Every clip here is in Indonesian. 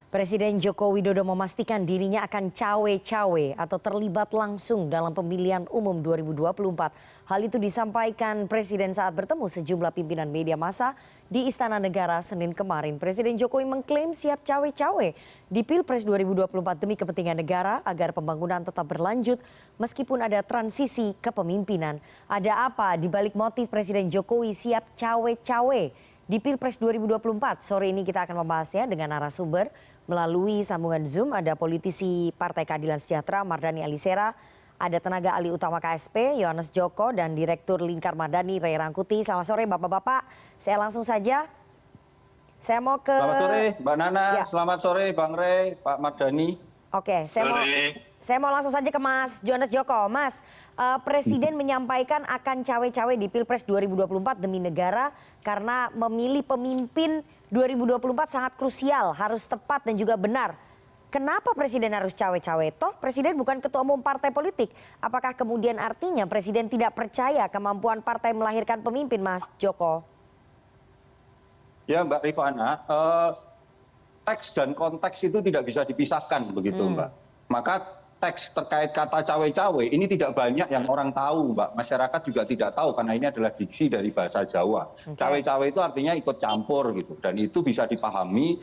Presiden Joko Widodo memastikan dirinya akan cawe-cawe atau terlibat langsung dalam pemilihan umum 2024. Hal itu disampaikan Presiden saat bertemu sejumlah pimpinan media massa di Istana Negara Senin kemarin. Presiden Jokowi mengklaim siap cawe-cawe di Pilpres 2024 demi kepentingan negara agar pembangunan tetap berlanjut meskipun ada transisi kepemimpinan. Ada apa di balik motif Presiden Jokowi siap cawe-cawe di Pilpres 2024? Sore ini kita akan membahasnya dengan narasumber melalui sambungan Zoom. Ada politisi Partai Keadilan Sejahtera Mardhani Alisera, ada tenaga ahli utama KSP Yohanes Joko, dan Direktur Lingkar Madani Ray Rangkuti. Selamat sore Bapak-bapak. Saya langsung saja. Saya mau ke... Selamat sore Mbak Nana, ya. Selamat sore Bang Ray, Pak Mardhani. Oke, saya mau langsung saja ke Mas Yohanes Joko. Mas, Presiden menyampaikan akan cawe-cawe di Pilpres 2024 demi negara karena memilih pemimpin 2024 sangat krusial, harus tepat dan juga benar. Kenapa Presiden harus cawe-cawe? Toh Presiden bukan ketua umum partai politik. Apakah kemudian artinya Presiden tidak percaya kemampuan partai melahirkan pemimpin, Mas Joko? Ya Mbak Rifana, teks dan konteks itu tidak bisa dipisahkan begitu Mbak. Maka teks terkait kata cawe-cawe ini tidak banyak yang orang tahu Mbak. Masyarakat juga tidak tahu karena ini adalah diksi dari bahasa Jawa. Cawe-cawe itu artinya ikut campur gitu. Dan itu bisa dipahami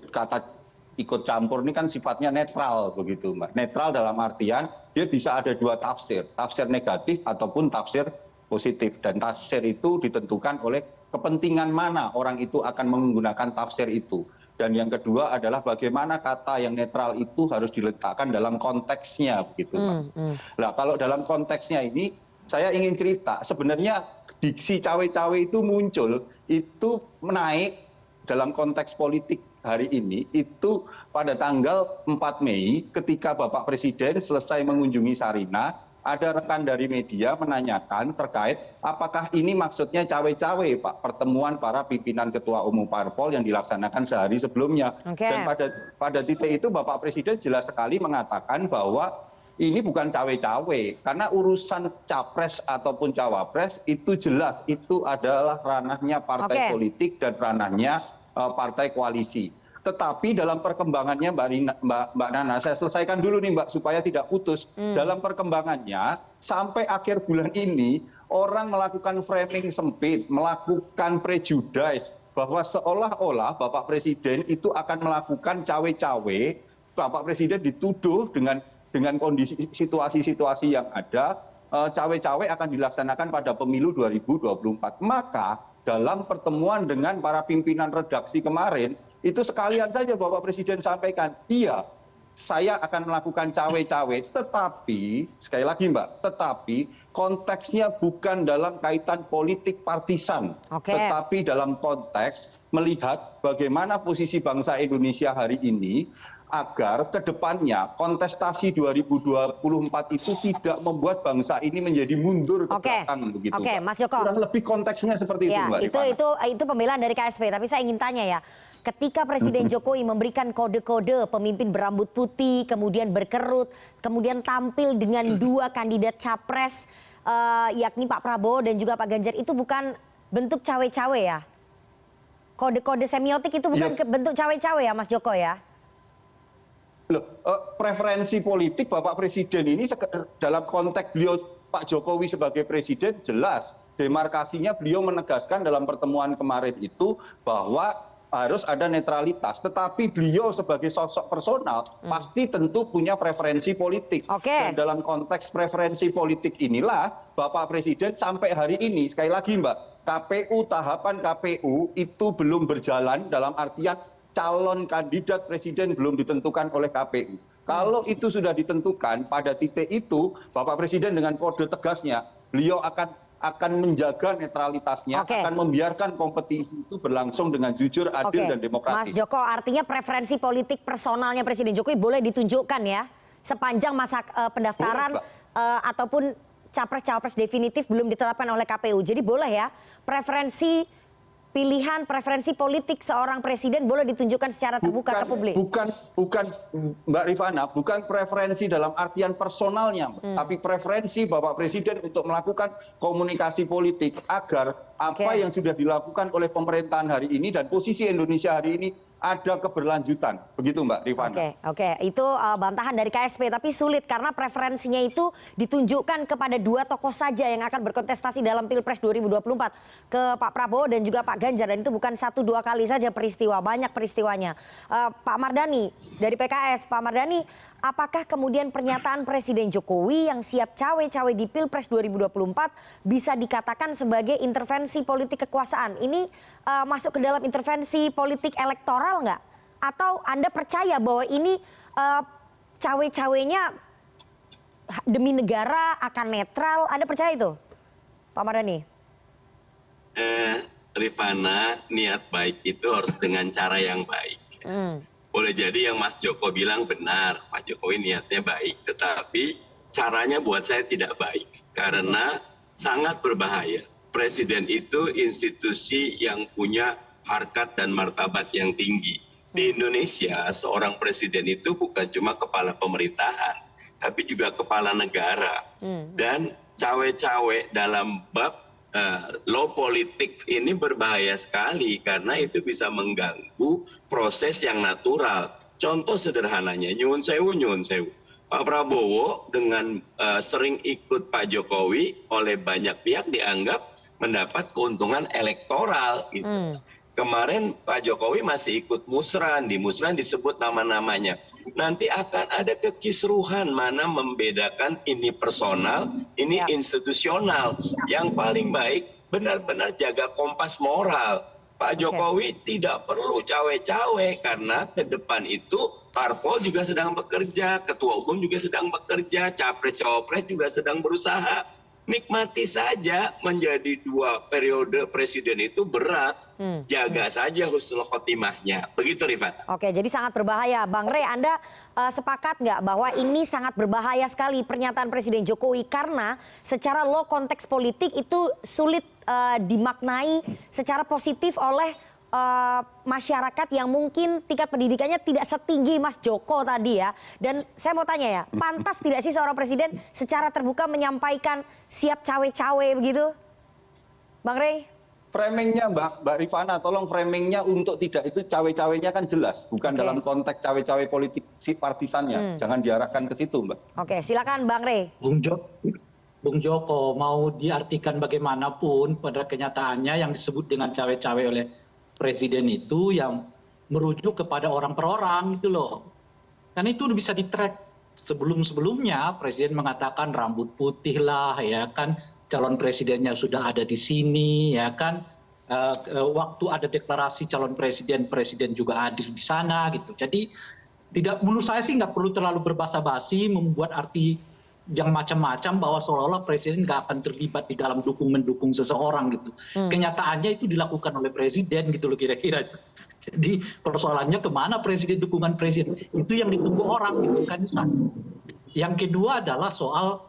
kata ikut campur ini kan sifatnya netral begitu Mbak. Netral dalam artian dia bisa ada dua tafsir. Tafsir negatif ataupun tafsir positif. Dan tafsir itu ditentukan oleh kepentingan mana orang itu akan menggunakan tafsir itu. Dan yang kedua adalah bagaimana kata yang netral itu harus diletakkan dalam konteksnya begitu Pak. Nah kalau dalam konteksnya ini saya ingin cerita sebenarnya diksi cawe-cawe itu muncul itu menaik dalam konteks politik hari ini itu pada tanggal 4 Mei ketika Bapak Presiden selesai mengunjungi Sarinah. Ada rekan dari media menanyakan terkait apakah ini maksudnya cawe-cawe Pak, pertemuan para pimpinan ketua umum parpol yang dilaksanakan sehari sebelumnya. Dan pada titik itu Bapak Presiden jelas sekali mengatakan bahwa ini bukan cawe-cawe karena urusan capres ataupun cawapres itu jelas itu adalah ranahnya partai politik dan ranahnya partai koalisi. Tetapi dalam perkembangannya Mbak Nana, saya selesaikan dulu nih Mbak supaya tidak putus. Dalam perkembangannya sampai akhir bulan ini orang melakukan framing sempit, melakukan prejudice bahwa seolah-olah Bapak Presiden itu akan melakukan cawe-cawe. Bapak Presiden dituduh dengan kondisi situasi-situasi yang ada, cawe-cawe akan dilaksanakan pada pemilu 2024. Maka dalam pertemuan dengan para pimpinan redaksi kemarin, itu sekalian saja Bapak Presiden sampaikan, iya saya akan melakukan cawe-cawe, tetapi sekali lagi Mbak, tetapi konteksnya bukan dalam kaitan politik partisan, tetapi dalam konteks melihat bagaimana posisi bangsa Indonesia hari ini, agar kedepannya kontestasi 2024 itu tidak membuat bangsa ini menjadi mundur ke belakang begitu. Mas Joko. Kurang lebih konteksnya seperti itu Mbak Rifana. Itu pembelaan dari KSP, tapi saya ingin tanya ya. Ketika Presiden Jokowi memberikan kode-kode pemimpin berambut putih, kemudian berkerut, kemudian tampil dengan dua kandidat capres, yakni Pak Prabowo dan juga Pak Ganjar, itu bukan bentuk cawe-cawe ya? Kode-kode semiotik itu bukan bentuk cawe-cawe ya Mas Joko ya? Loh, preferensi politik Bapak Presiden ini dalam konteks beliau Pak Jokowi sebagai Presiden jelas. Demarkasinya beliau menegaskan dalam pertemuan kemarin itu bahwa harus ada netralitas. Tetapi beliau sebagai sosok personal pasti tentu punya preferensi politik. Dan dalam konteks preferensi politik inilah Bapak Presiden sampai hari ini, sekali lagi Mbak, tahapan KPU itu belum berjalan dalam artian calon kandidat presiden belum ditentukan oleh KPU. Kalau itu sudah ditentukan pada titik itu Bapak Presiden dengan kode tegasnya beliau akan menjaga netralitasnya, akan membiarkan kompetisi itu berlangsung dengan jujur, adil dan demokratis. Mas Joko, artinya preferensi politik personalnya Presiden Jokowi boleh ditunjukkan ya sepanjang masa pendaftaran ataupun capres-capres definitif belum ditetapkan oleh KPU. Jadi boleh ya preferensi pilihan preferensi politik seorang presiden boleh ditunjukkan secara terbuka ke publik. Bukan Mbak Rifana, bukan preferensi dalam artian personalnya, tapi preferensi Bapak Presiden untuk melakukan komunikasi politik agar apa yang sudah dilakukan oleh pemerintahan hari ini dan posisi Indonesia hari ini ada keberlanjutan. Begitu Mbak Rifana. Oke. Itu bantahan dari KSP, tapi sulit karena preferensinya itu ditunjukkan kepada dua tokoh saja yang akan berkontestasi dalam Pilpres 2024, ke Pak Prabowo dan juga Pak Ganjar, dan itu bukan 1-2 kali saja peristiwa, banyak peristiwanya. Pak Mardhani dari PKS, Pak Mardhani, apakah kemudian pernyataan Presiden Jokowi yang siap cawe-cawe di Pilpres 2024 bisa dikatakan sebagai intervensi politik kekuasaan? Ini masuk ke dalam intervensi politik elektoral nggak? Atau Anda percaya bahwa ini cawe-cawenya demi negara akan netral? Anda percaya itu, Pak Mardhani? Rifana, niat baik itu harus dengan cara yang baik. Boleh jadi yang Mas Joko bilang benar, Pak Jokowi niatnya baik, tetapi caranya buat saya tidak baik karena sangat berbahaya. Presiden itu institusi yang punya harkat dan martabat yang tinggi. Di Indonesia, seorang presiden itu bukan cuma kepala pemerintahan, tapi juga kepala negara. Dan cawe-cawe dalam bab law politik ini berbahaya sekali karena itu bisa mengganggu proses yang natural. Contoh sederhananya, nyuwun sewu. Pak Prabowo dengan sering ikut Pak Jokowi oleh banyak pihak dianggap mendapat keuntungan elektoral gitu. Kemarin Pak Jokowi masih ikut musran, di musran disebut nama-namanya. Nanti akan ada kekisruhan mana membedakan ini personal, ini institusional. Yang paling baik benar-benar jaga kompas moral. Pak Jokowi tidak perlu cawe-cawe karena ke depan itu parpol juga sedang bekerja, ketua umum juga sedang bekerja, capres-cawapres juga sedang berusaha. Nikmati saja menjadi 2 periode presiden itu berat, jaga saja husnul khotimahnya. Begitu Rifana. Oke, jadi sangat berbahaya. Bang Rey, Anda sepakat nggak bahwa ini sangat berbahaya sekali pernyataan Presiden Jokowi karena secara law konteks politik itu sulit dimaknai secara positif oleh masyarakat yang mungkin tingkat pendidikannya tidak setinggi Mas Joko tadi ya. Dan saya mau tanya ya, pantas tidak sih seorang presiden secara terbuka menyampaikan siap cawe-cawe begitu? Bang Rey? Framingnya Mbak Rifana, tolong framingnya untuk tidak itu cawe-cawenya kan jelas. Bukan dalam konteks cawe-cawe politik si partisannya. Jangan diarahkan ke situ Mbak. Oke, silakan Bang Rey. Bung Joko, mau diartikan bagaimanapun pada kenyataannya yang disebut dengan cawe-cawe oleh presiden itu yang merujuk kepada orang per orang gitu loh. Karena itu bisa di-track sebelum-sebelumnya presiden mengatakan rambut putih lah ya kan, calon presidennya sudah ada di sini ya kan, waktu ada deklarasi calon presiden juga hadir di sana gitu. Jadi tidak, menurut saya sih nggak perlu terlalu berbasa-basi membuat arti yang macam-macam bahwa seolah-olah presiden nggak akan terlibat di dalam mendukung seseorang gitu. Kenyataannya itu dilakukan oleh presiden gitu loh kira-kira. Jadi persoalannya kemana presiden, dukungan presiden itu yang ditunggu orang gitu kan. Yang kedua adalah soal,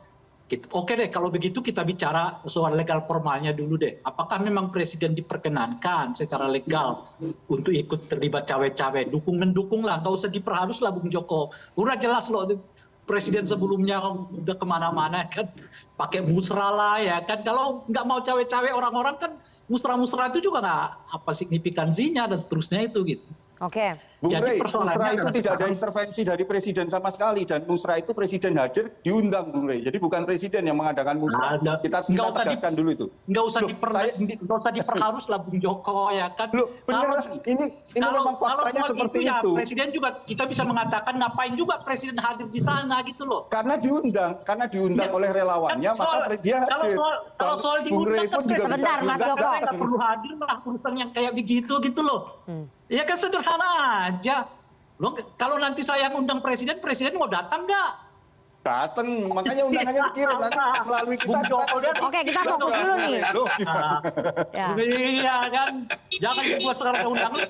oke deh kalau begitu kita bicara soal legal formalnya dulu deh. Apakah memang presiden diperkenankan secara legal untuk ikut terlibat cawe-cawe, mendukung lah, nggak usah diperhalus lah Bung Joko. Udah jelas loh presiden sebelumnya udah kemana-mana kan pakai musra lah ya kan. Kalau nggak mau cawe-cawe orang-orang kan musra-musra itu juga nggak apa signifikansinya dan seterusnya itu gitu. Oke. Bung Rey, musra itu tidak ada sekarang intervensi dari presiden sama sekali, dan musra itu presiden hadir diundang Bung Rey. Jadi bukan presiden yang mengadakan musra. Kita tegaskan dulu itu. Nggak usah diperharus lah Bung Joko ya kan. Loh, benar, ini memang faktanya seperti ya, itu. Presiden juga kita bisa mengatakan ngapain juga presiden hadir di sana gitu loh. Karena diundang oleh relawannya, maka dia hadir. Kalau soal diundang kan sebentar Mas Joko, nggak perlu hadir lah urusan yang kayak begitu gitu loh. Ya kan sederhana aja. Loh, kalau nanti saya undang presiden mau datang nggak? Datang, makanya undangannya dikirim nanti melalui kita. Oke, kita fokus dulu nih. Iya kan, jangan dibuat sekarang undangan.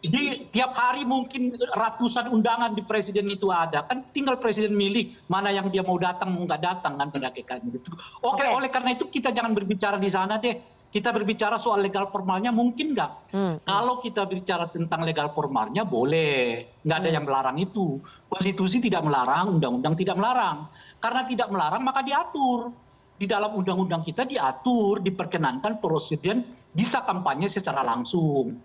Di tiap hari mungkin ratusan undangan di presiden itu ada, kan tinggal presiden milih mana yang dia mau datang mau nggak datang kan pada kekannya gitu. Oke, oleh karena itu kita jangan berbicara di sana deh. Kita berbicara soal legal formalnya mungkin nggak? Kalau kita bicara tentang legal formalnya boleh, nggak ada yang melarang itu. Konstitusi tidak melarang, undang-undang tidak melarang. Karena tidak melarang maka diatur. Di dalam undang-undang kita diatur, diperkenankan presiden bisa kampanye secara langsung.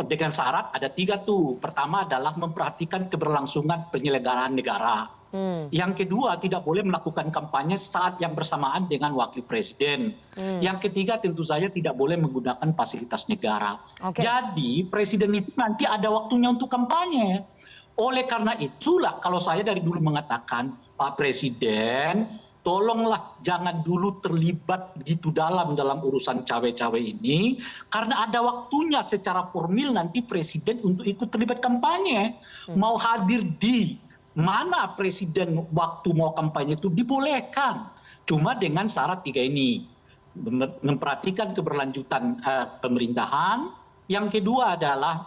dengan syarat ada 3 tuh. Pertama adalah memperhatikan keberlangsungan penyelenggaraan negara. Yang kedua, tidak boleh melakukan kampanye saat yang bersamaan dengan wakil presiden. Yang ketiga, tentu saja tidak boleh menggunakan fasilitas negara. Jadi presiden itu nanti ada waktunya untuk kampanye. Oleh karena itulah kalau saya dari dulu mengatakan, Pak Presiden, tolonglah jangan dulu terlibat begitu dalam urusan cawe-cawe ini, karena ada waktunya secara formil nanti presiden untuk ikut terlibat kampanye. Mau hadir di mana presiden waktu mau kampanye itu dibolehkan. Cuma dengan syarat 3 ini. Memperhatikan keberlanjutan pemerintahan. Yang kedua adalah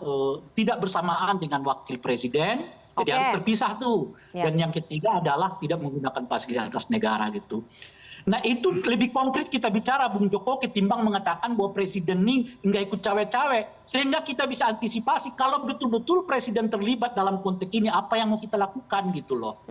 tidak bersamaan dengan wakil presiden. Jadi harus terpisah tuh. Dan yang ketiga adalah tidak menggunakan fasilitas negara gitu. Nah itu lebih konkret kita bicara Bung Joko ketimbang mengatakan bahwa presiden ini nggak ikut cawe-cawe. Sehingga kita bisa antisipasi kalau betul-betul presiden terlibat dalam konteks ini apa yang mau kita lakukan gitu loh.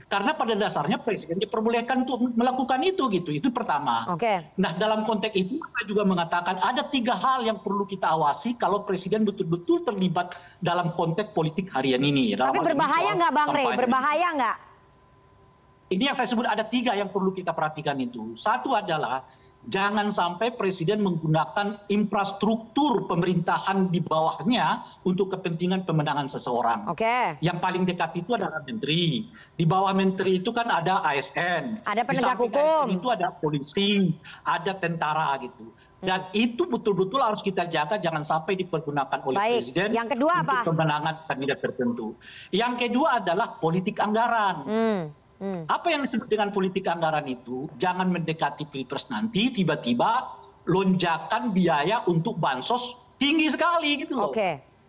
Karena pada dasarnya presiden diperbolehkan untuk melakukan itu gitu. Itu pertama. Nah dalam konteks itu saya juga mengatakan ada 3 hal yang perlu kita awasi kalau presiden betul-betul terlibat dalam konteks politik harian ini. Tapi berbahaya nggak Bang Rey? Berbahaya nggak? Ini yang saya sebut ada 3 yang perlu kita perhatikan itu. Satu adalah jangan sampai presiden menggunakan infrastruktur pemerintahan di bawahnya untuk kepentingan pemenangan seseorang. Yang paling dekat itu adalah menteri. Di bawah menteri itu kan ada ASN. Ada penegak hukum. ASN itu ada polisi, ada tentara gitu. Dan itu betul-betul harus kita jaga jangan sampai dipergunakan oleh presiden Yang kedua untuk pemenangan kandidat tertentu. Yang kedua adalah politik anggaran. Apa yang disebut dengan politik anggaran itu, jangan mendekati pilpres nanti tiba-tiba lonjakan biaya untuk bansos tinggi sekali gitu loh.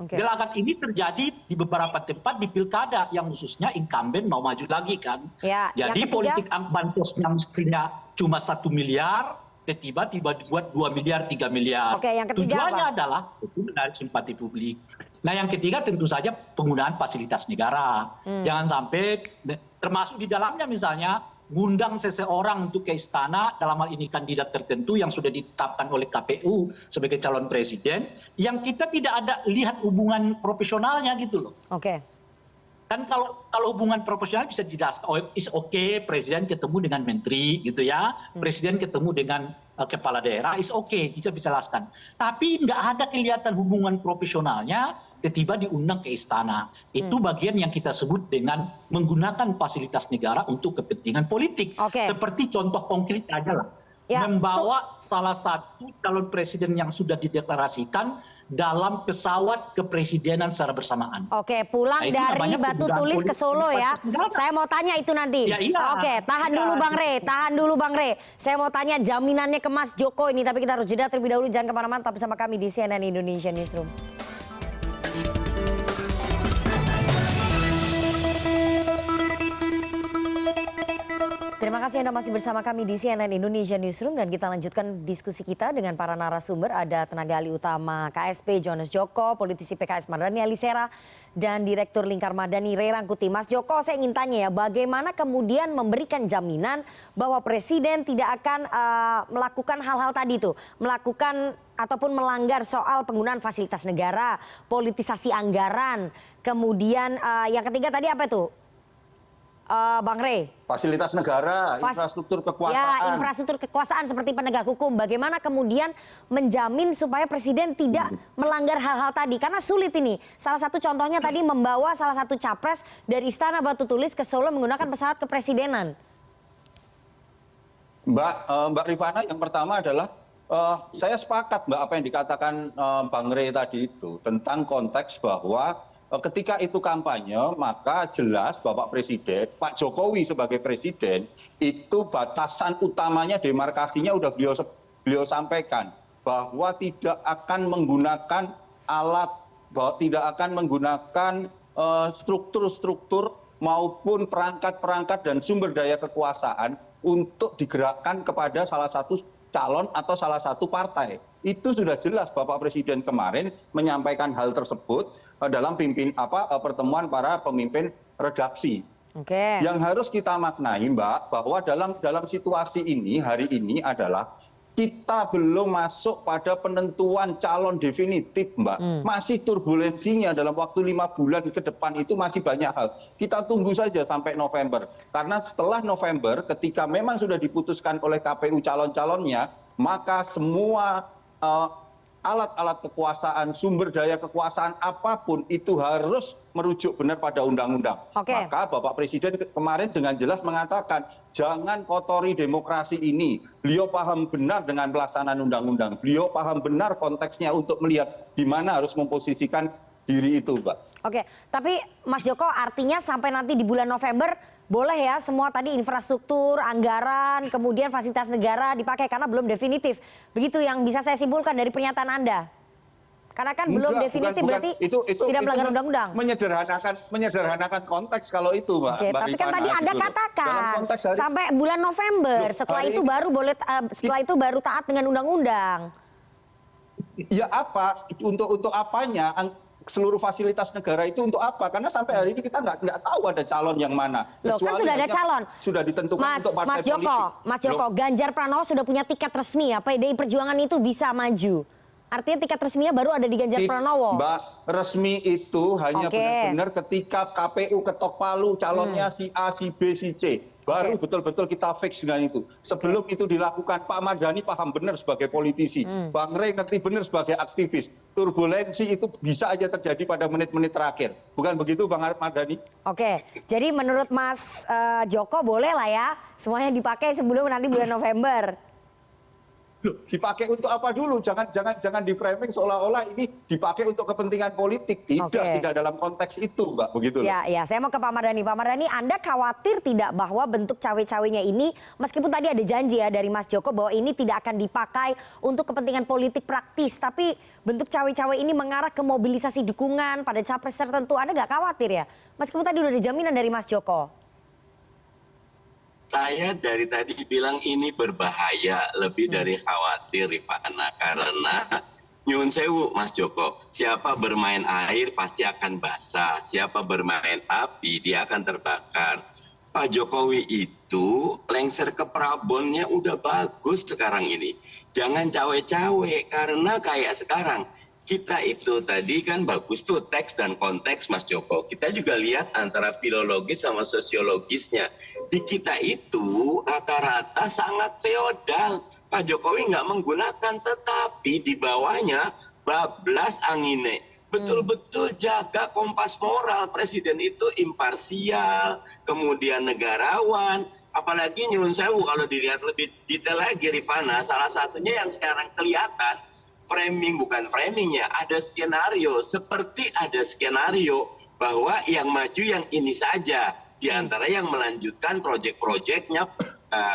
Gelagat ini terjadi di beberapa tempat di pilkada yang khususnya incumbent mau maju lagi kan. Jadi politik bansos yang mestinya cuma 1 miliar, tiba-tiba dibuat 2 miliar, 3 miliar. Tujuannya adalah itu menarik simpati publik. Nah yang ketiga tentu saja penggunaan fasilitas negara. Jangan sampai termasuk di dalamnya misalnya ngundang seseorang untuk ke istana dalam hal ini kandidat tertentu yang sudah ditetapkan oleh KPU sebagai calon presiden yang kita tidak ada lihat hubungan profesionalnya gitu loh. Kan kalau hubungan profesional bisa dijelaskan, oh is okay presiden ketemu dengan menteri gitu ya, presiden ketemu dengan kepala daerah is okay, bisa jelaskan. Tapi nggak ada kelihatan hubungan profesionalnya tiba-tiba diundang ke istana. Itu bagian yang kita sebut dengan menggunakan fasilitas negara untuk kepentingan politik. Seperti contoh konkret aja lah. Membawa salah satu calon presiden yang sudah dideklarasikan dalam pesawat kepresidenan secara bersamaan. Pulang dari Batu Tulis ke Solo ya. Saya mau tanya itu nanti. Tahan dulu Bang Rey, tahan dulu Bang Rey. Saya mau tanya jaminannya ke Mas Joko ini, tapi kita harus jeda terlebih dahulu. Jangan kemana-mana, tetap bersama kami di CNN Indonesia Newsroom. Terima kasih Anda masih bersama kami di CNN Indonesia Newsroom dan kita lanjutkan diskusi kita dengan para narasumber. Ada tenaga ahli utama KSP Johannes Joko, politisi PKS Mardhani Alisera, dan Direktur Lingkar Madani Ray Rangkuti. Mas Joko, saya ingin tanya ya, bagaimana kemudian memberikan jaminan bahwa Presiden tidak akan melakukan hal-hal tadi tuh, melakukan ataupun melanggar soal penggunaan fasilitas negara, politisasi anggaran, kemudian yang ketiga tadi apa itu? Bang Rey. Fasilitas negara, infrastruktur kekuasaan. Ya, infrastruktur kekuasaan seperti penegak hukum. Bagaimana kemudian menjamin supaya presiden tidak melanggar hal-hal tadi? Karena sulit ini. Salah satu contohnya tadi membawa salah satu capres dari Istana Batu Tulis ke Solo menggunakan pesawat kepresidenan. Mbak Rifana, yang pertama adalah saya sepakat Mbak apa yang dikatakan Bang Rey tadi itu tentang konteks bahwa ketika itu kampanye, maka jelas Bapak Presiden, Pak Jokowi sebagai Presiden, itu batasan utamanya demarkasinya sudah beliau sampaikan. Bahwa tidak akan menggunakan alat, bahwa tidak akan menggunakan struktur-struktur maupun perangkat-perangkat dan sumber daya kekuasaan untuk digerakkan kepada salah satu calon atau salah satu partai. Itu sudah jelas Bapak Presiden kemarin menyampaikan hal tersebut dalam pertemuan para pemimpin redaksi. Yang harus kita maknai Mbak, bahwa dalam situasi ini hari ini adalah kita belum masuk pada penentuan calon definitif, Mbak. Masih turbulensinya dalam waktu 5 bulan ke depan itu masih banyak hal. Kita tunggu saja sampai November. Karena setelah November, ketika memang sudah diputuskan oleh KPU calon-calonnya, maka semua alat-alat kekuasaan, sumber daya kekuasaan apapun itu harus merujuk benar pada undang-undang. Maka Bapak Presiden kemarin dengan jelas mengatakan, jangan kotori demokrasi ini. Beliau paham benar dengan pelaksanaan undang-undang. Beliau paham benar konteksnya untuk melihat di mana harus memposisikan diri itu, Mbak. Oke, tapi Mas Joko artinya sampai nanti di bulan November boleh ya semua tadi infrastruktur, anggaran, kemudian fasilitas negara dipakai karena belum definitif. Begitu yang bisa saya simpulkan dari pernyataan Anda. Karena kan belum definitif berarti tidak melanggar undang-undang. Menyederhanakan konteks kalau itu, Mbak. Oke, tapi kan tadi Anda katakan sampai bulan November, setelah itu baru boleh setelah itu baru taat dengan undang-undang. Ya apa? Untuk apanya? Seluruh fasilitas negara itu untuk apa? Karena sampai hari ini kita nggak tahu ada calon yang mana. Loh, kan sudah ada calon. Sudah ditentukan untuk partai politik. Mas Joko, Ganjar Pranowo sudah punya tiket resmi ya. PDI Perjuangan itu bisa maju. Artinya tiket resminya baru ada di Ganjar Pranowo. Mbak, resmi itu hanya benar-benar ketika KPU ketok palu calonnya si A, si B, si C. Baru betul-betul kita fix dengan itu. Sebelum itu dilakukan, Pak Mardhani paham benar sebagai politisi. Bang Rey ngerti benar sebagai aktivis. Turbulensi itu bisa aja terjadi pada menit-menit terakhir. Bukan begitu, Bang Mardhani? Oke, jadi menurut Mas Joko boleh lah ya semuanya dipakai sebelum nanti bulan November. Loh, dipakai untuk apa dulu? Jangan di framing seolah-olah ini dipakai untuk kepentingan politik. Tidak dalam konteks itu, Mbak. Begitu. Ya, saya mau ke Pak Mardhani. Pak Mardhani, Anda khawatir tidak bahwa bentuk cawe-cawenya ini, meskipun tadi ada janji ya dari Mas Joko bahwa ini tidak akan dipakai untuk kepentingan politik praktis, tapi bentuk cawe-cawe ini mengarah ke mobilisasi dukungan pada capres tertentu. Anda nggak khawatir ya? Meskipun tadi udah ada jaminan dari Mas Joko. Saya dari tadi bilang ini berbahaya, lebih dari khawatir, Rifana. Karena nyun sewu, Mas Joko, siapa bermain air pasti akan basah, siapa bermain api dia akan terbakar. Pak Jokowi itu lengser ke Prabonnya udah bagus sekarang ini. Jangan cawe-cawe, karena kayak sekarang kita itu tadi kan bagus tuh teks dan konteks, Mas Joko. Kita juga lihat antara filologis sama sosiologisnya. Di kita itu rata-rata sangat feodal. Pak Jokowi nggak menggunakan, tetapi di bawahnya bablas angine. Betul-betul jaga kompas moral. Presiden itu imparsial, kemudian negarawan. Apalagi nyun sewu kalau dilihat lebih detail lagi, Rifana, salah satunya yang sekarang kelihatan, framing bukan framingnya, ada skenario, seperti ada skenario bahwa yang maju yang ini saja, di antara yang melanjutkan proyek-proyeknya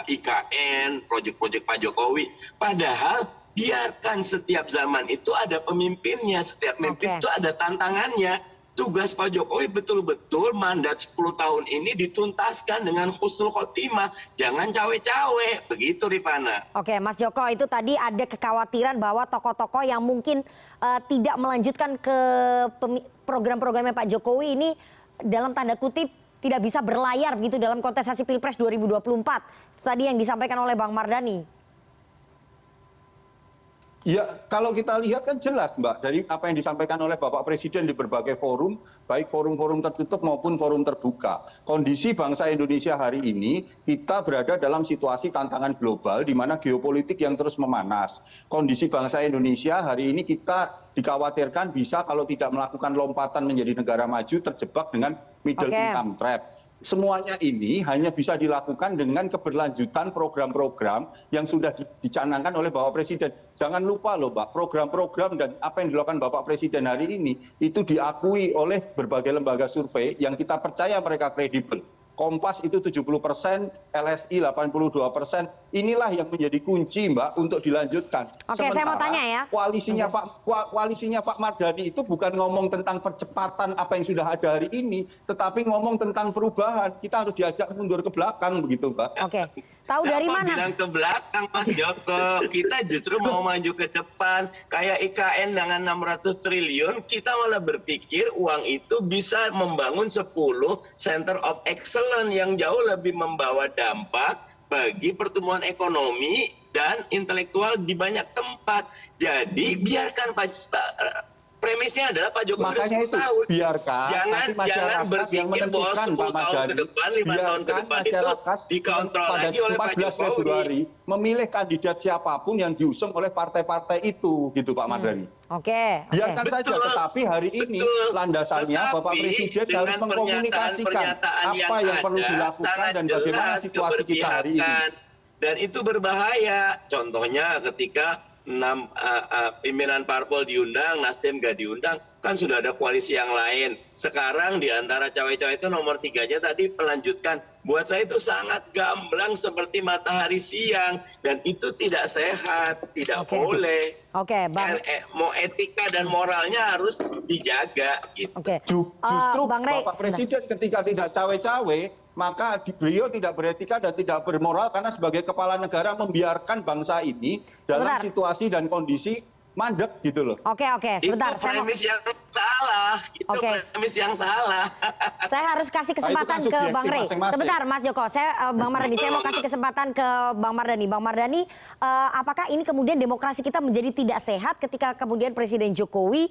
IKN, proyek-proyek Pak Jokowi. Padahal biarkan setiap zaman itu ada pemimpinnya, setiap pemimpin itu ada tantangannya. Tugas Pak Jokowi betul-betul mandat 10 tahun ini dituntaskan dengan husnul khotimah. Jangan cawe-cawe, begitu Rifana. Oke, Mas Joko, itu tadi ada kekhawatiran bahwa tokoh-tokoh yang mungkin tidak melanjutkan ke program-programnya Pak Jokowi ini dalam tanda kutip tidak bisa berlayar begitu dalam kontestasi Pilpres 2024. Tadi yang disampaikan oleh Bang Mardhani. Ya, kalau kita lihat kan jelas, Mbak, dari apa yang disampaikan oleh Bapak Presiden di berbagai forum, baik forum-forum tertutup maupun forum terbuka. Kondisi bangsa Indonesia hari ini, kita berada dalam situasi tantangan global di mana geopolitik yang terus memanas. Kondisi bangsa Indonesia hari ini kita dikhawatirkan bisa kalau tidak melakukan lompatan menjadi negara maju terjebak dengan middle income trap. Semuanya ini hanya bisa dilakukan dengan keberlanjutan program-program yang sudah dicanangkan oleh Bapak Presiden. Jangan lupa loh, Mbak, program-program dan apa yang dilakukan Bapak Presiden hari ini itu diakui oleh berbagai lembaga survei yang kita percaya mereka kredibel. Kompas itu 70%, LSI 82%. Inilah yang menjadi kunci, Mbak, untuk dilanjutkan. Oke, saya mau tanya ya. Koalisinya Pak Mardhani itu bukan ngomong tentang percepatan apa yang sudah ada hari ini, tetapi ngomong tentang perubahan. Kita harus diajak mundur ke belakang, begitu, Mbak. Oke. Tahu dari mana? Siapa bilang ke belakang, Mas Joko? Kita justru mau maju ke depan. Kayak IKN dengan 600 triliun, kita malah berpikir uang itu bisa membangun 10 center of excellence yang jauh lebih membawa dampak bagi pertumbuhan ekonomi dan intelektual di banyak tempat. Jadi biarkan premisnya adalah Pak Jokowi Makanya itu biarkan jangan berpikir yang menentukan Pak tahun ke depan, 5 tahun ke depan itu dikontrol pada lagi oleh Pak 14 Jokowi. Februari memilih kandidat siapapun yang diusung oleh partai-partai itu, gitu Pak Mardhani. Oke. Biarkan saja, tetapi hari ini landasannya Bapak Presiden harus mengkomunikasikan apa yang perlu dilakukan dan bagaimana situasi kita hari ini. Dan itu berbahaya. Contohnya ketika 6 pimpinan parpol diundang, Nasdem nggak diundang, kan sudah ada koalisi yang lain. Sekarang di antara cawe-cawe itu nomor 3-nya tadi melanjutkan. Buat saya itu sangat gamblang seperti matahari siang. Dan itu tidak sehat, tidak boleh. Oke, Bang. Mau etika dan moralnya harus dijaga. Gitu. Oke. Justru Bang Rey, Bapak Presiden ketika tidak cawe-cawe, maka beliau tidak beretika dan tidak bermoral karena sebagai kepala negara membiarkan bangsa ini dalam situasi dan kondisi mandek gitu loh. Oke, sebentar. Itu premis yang salah. Itu premis yang salah. Saya harus kasih kesempatan ke Bang Rey. Sebentar Mas Joko, Bang Mardhani, saya mau kasih kesempatan ke Bang Mardhani. Bang Mardhani, apakah ini kemudian demokrasi kita menjadi tidak sehat ketika kemudian Presiden Jokowi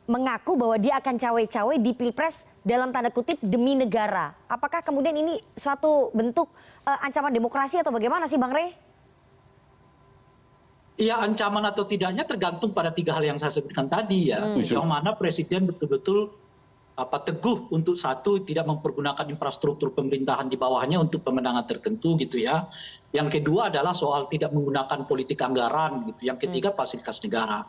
mengaku bahwa dia akan cawe-cawe di Pilpres dalam tanda kutip demi negara? Apakah kemudian ini suatu bentuk ancaman demokrasi atau bagaimana sih Bang Rey? Ya, ancaman atau tidaknya tergantung pada 3 hal yang saya sebutkan tadi ya. Sejauh mana Presiden betul-betul teguh untuk satu tidak mempergunakan infrastruktur pemerintahan di bawahnya untuk pemenangan tertentu gitu ya. Yang kedua adalah soal tidak menggunakan politik anggaran gitu. Yang ketiga fasilitas negara.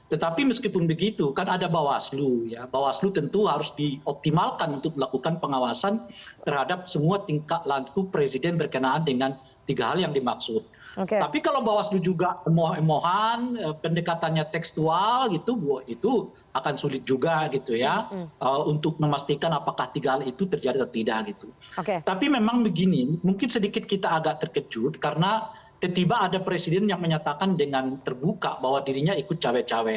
Tetapi meskipun begitu kan ada Bawaslu ya. Bawaslu tentu harus dioptimalkan untuk melakukan pengawasan terhadap semua tingkah laku Presiden berkenaan dengan 3 hal yang dimaksud. Tapi kalau Bawaslu juga emoh-emohan, pendekatannya tekstual gitu, itu akan sulit juga gitu ya untuk memastikan apakah 3 hal itu terjadi atau tidak gitu. Tapi memang begini, mungkin sedikit kita agak terkejut karena tiba-tiba ada presiden yang menyatakan dengan terbuka bahwa dirinya ikut cawe-cawe.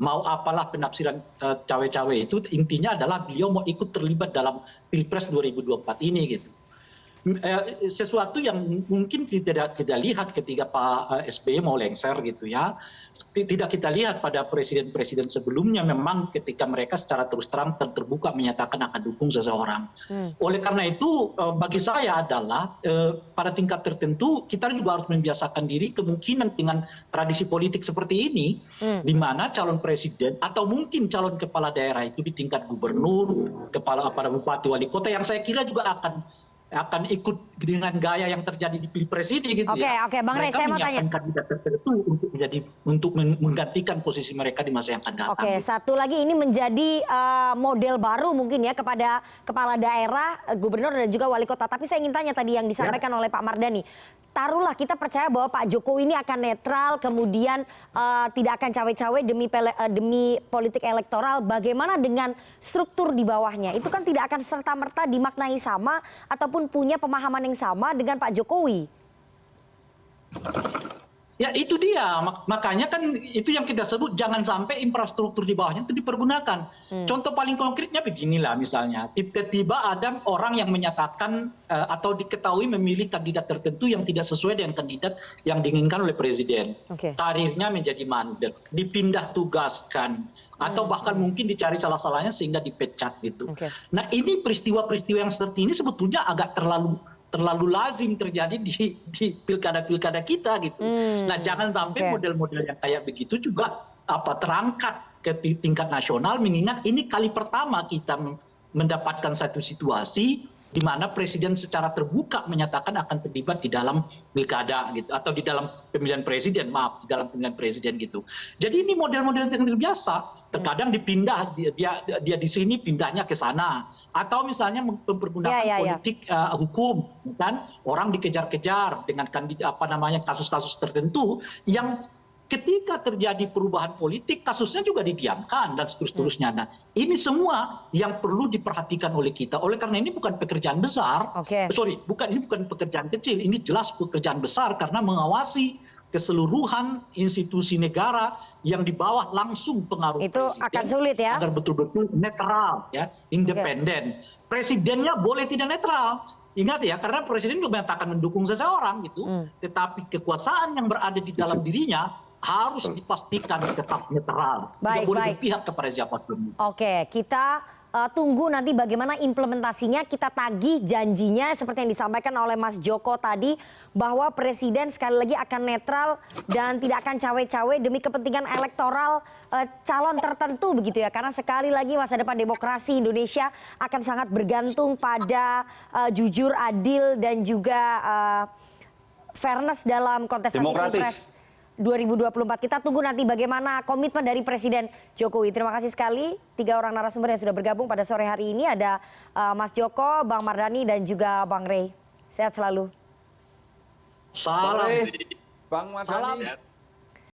Mau apalah penafsiran cawe-cawe itu, intinya adalah beliau mau ikut terlibat dalam Pilpres 2024 ini gitu. Sesuatu yang mungkin tidak kita lihat ketika Pak SBY mau lengser gitu ya. Tidak kita lihat pada presiden-presiden sebelumnya memang ketika mereka secara terus terang terbuka menyatakan akan dukung seseorang. Oleh karena itu bagi saya adalah pada tingkat tertentu kita juga harus membiasakan diri kemungkinan dengan tradisi politik seperti ini di mana calon presiden atau mungkin calon kepala daerah itu di tingkat gubernur, kepala bupati wali kota yang saya kira juga akan ikut dengan gaya yang terjadi di Pilpres ini gitu ya. Oke, Bang Rey, saya mau tanya. Mereka kandidat tertentu untuk menggantikan posisi mereka di masa yang akan datang. Oke, satu lagi ini menjadi model baru mungkin ya kepada kepala daerah, gubernur dan juga wali kota. Tapi saya ingin tanya tadi yang disampaikan oleh Pak Mardhani. Taruhlah kita percaya bahwa Pak Jokowi ini akan netral, kemudian tidak akan cawe-cawe demi politik elektoral. Bagaimana dengan struktur di bawahnya? Itu kan tidak akan serta-merta dimaknai sama ataupun punya pemahaman yang sama dengan Pak Jokowi. Ya itu dia, makanya kan itu yang kita sebut jangan sampai infrastruktur di bawahnya itu dipergunakan. Contoh paling konkretnya beginilah misalnya, tiba-tiba ada orang yang menyatakan atau diketahui memilih kandidat tertentu yang tidak sesuai dengan kandidat yang diinginkan oleh Presiden. Karirnya menjadi mandek, dipindah tugaskan, atau bahkan mungkin dicari salah-salahnya sehingga dipecat gitu. Nah ini peristiwa-peristiwa yang seperti ini sebetulnya agak terlalu lazim terjadi di pilkada-pilkada kita gitu. Nah jangan sampai model-model yang kayak begitu juga terangkat ke tingkat nasional, mengingat ini kali pertama kita mendapatkan satu situasi di mana presiden secara terbuka menyatakan akan terlibat di dalam pilkada gitu, atau di dalam pemilihan presiden, di dalam pemilihan presiden gitu. Jadi ini model-model yang biasa. Terkadang dipindah dia di sini, pindahnya ke sana, atau misalnya mempergunakan politik hukum, kan orang dikejar-kejar dengan kasus-kasus tertentu yang ketika terjadi perubahan politik kasusnya juga didiamkan dan seterusnya. Nah ini semua yang perlu diperhatikan oleh kita. Oleh karena ini bukan pekerjaan besar, ini bukan pekerjaan kecil, ini jelas pekerjaan besar karena mengawasi keseluruhan institusi negara yang di bawah langsung pengaruh itu presiden, akan sulit ya, agar betul-betul netral ya, independen. Presidennya boleh tidak netral, Ingat ya, karena presiden juga menyatakan mendukung seseorang gitu, tetapi kekuasaan yang berada di dalam dirinya harus dipastikan tetap netral, tidak boleh berpihak kepada siapapun. Oke, kita tunggu nanti bagaimana implementasinya. Kita tagih janjinya seperti yang disampaikan oleh Mas Joko tadi, bahwa presiden sekali lagi akan netral dan tidak akan cawe-cawe demi kepentingan elektoral calon tertentu begitu ya. Karena sekali lagi masa depan demokrasi Indonesia akan sangat bergantung pada jujur, adil dan juga fairness dalam kontestasi Pilpres 2024. Kita tunggu nanti bagaimana komitmen dari Presiden Jokowi. Terima kasih sekali 3 orang narasumber yang sudah bergabung pada sore hari ini. Ada Mas Joko, Bang Mardhani dan juga Bang Rey. Sehat selalu. Salam. Bang Mardhani.